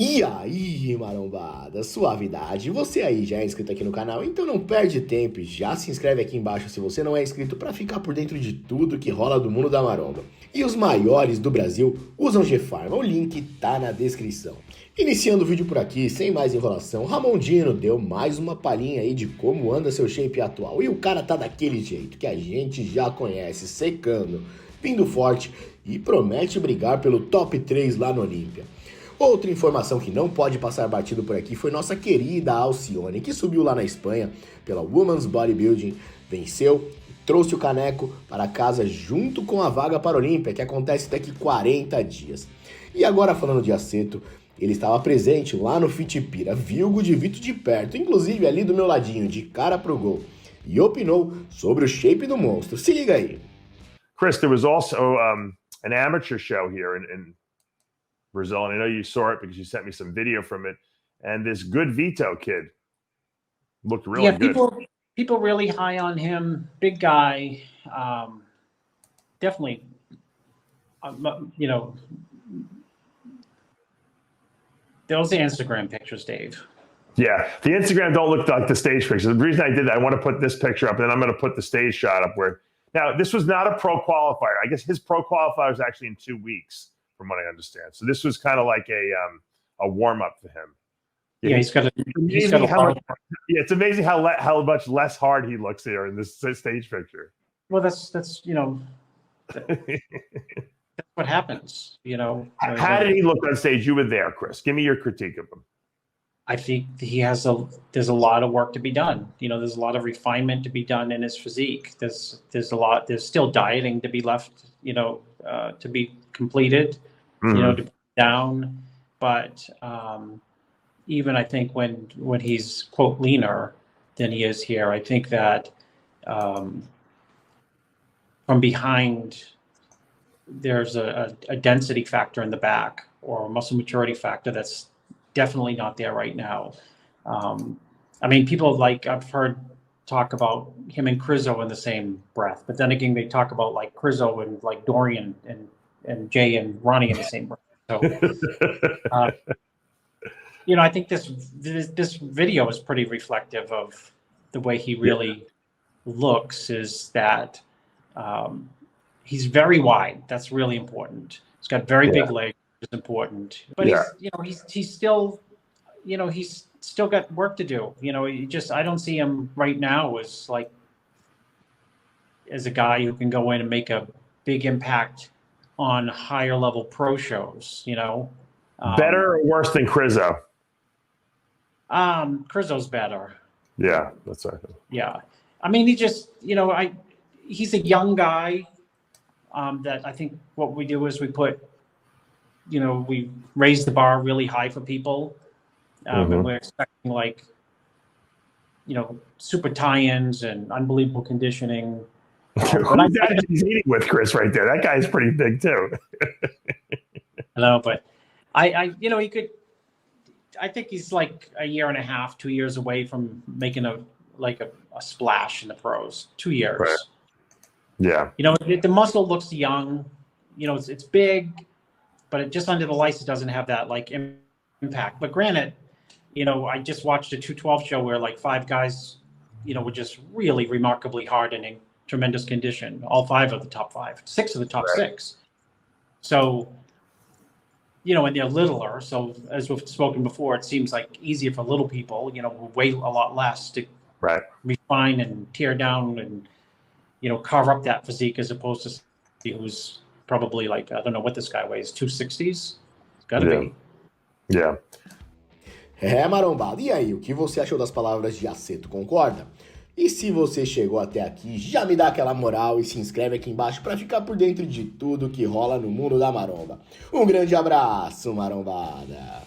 E aí, marombada, suavidade, você aí já é inscrito aqui no canal? Então não perde tempo e já se inscreve aqui embaixo se você não é inscrito para ficar por dentro de tudo que rola do mundo da maromba. E os maiores do Brasil usam G-Farma, o link tá na descrição. Iniciando o vídeo por aqui, sem mais enrolação, Ramon deu mais uma palhinha aí de como anda seu shape atual. E o cara tá daquele jeito que a gente já conhece, secando, vindo forte e promete brigar pelo top 3 lá no Olympia. Outra informação que não pode passar batido por aqui foi nossa querida Alcione, que subiu lá na Espanha pela Women's Bodybuilding, venceu e trouxe o caneco para casa junto com a vaga para a Olympia, que acontece daqui 40 dias. E agora falando de Aceto, ele estava presente lá no Fitipira, viu o Goodvito de perto, inclusive ali do meu ladinho, de cara pro gol, e opinou sobre o shape do monstro. Se liga aí. Chris, there was also an amateur show here in Brazil, and I know you saw it because you sent me some video from it. And this Goodvito kid looked really good. People really high on him. Big guy, definitely. You know, those Instagram pictures, Dave. Yeah, the Instagram don't look like the stage pictures. The reason I did that, I want to put this picture up, and then I'm going to put the stage shot up. Where now this was not a pro qualifier. I guess his pro qualifier is actually in 2 weeks, from what I understand. So this was kind of like a warm up for him. Yeah, he's got a it's amazing how much less hard he looks here in this stage picture. Well, that's you know, that's what happens. You know, how did he look on stage? You were there, Chris. Give me your critique of him. I think there's a lot of work to be done. You know, there's a lot of refinement to be done in his physique. There's still dieting to be left. You know, to be completed. Mm-hmm. You know, to be down. But even I think when he's quote leaner than he is here, I think that from behind there's a density factor in the back or a muscle maturity factor that's definitely not there right now. I mean, people like I've heard talk about him and Krizo in the same breath, but then again, they talk about like Krizo and like Dorian and Jay and Ronnie in the same breath. So, you know, I think this video is pretty reflective of the way he really looks. Is that he's very wide. That's really important. He's got very big legs. Is important, but he's still, you know, he's still got work to do. You know, I don't see him right now as like as a guy who can go in and make a big impact on higher level pro shows. You know, better or worse than Krizo? Krizo's better. Yeah, that's right. Yeah, I mean, he just, you know, he's a young guy. That I think what we do is we put. You know, we raise the bar really high for people, and we're expecting like, you know, super tie-ins and unbelievable conditioning. But he's eating with Chris right there. That guy's pretty big too. I know, but I you know, he could. I think he's like a year and a half, 2 years away from making a splash in the pros. 2 years. Right. Yeah. You know, the muscle looks young. You know, it's big. But it just under the lights, it doesn't have that like impact. But granted, you know, I just watched a 212 show where like 5 guys, you know, were just really remarkably hard and in tremendous condition. All 5 of the top 5, 6 of the top 6. So, you know, and they're littler. So as we've spoken before, it seems like easier for little people, you know, who weigh a lot less to refine and tear down and, you know, carve up that physique as opposed to somebody who's probably like, I don't know what this guy weighs, 260s? It's gotta be. Yeah. Marombado, e aí, o que você achou das palavras de Aceto, concorda? E se você chegou até aqui, já me dá aquela moral e se inscreve aqui embaixo para ficar por dentro de tudo que rola no mundo da maromba. Um grande abraço, marombada!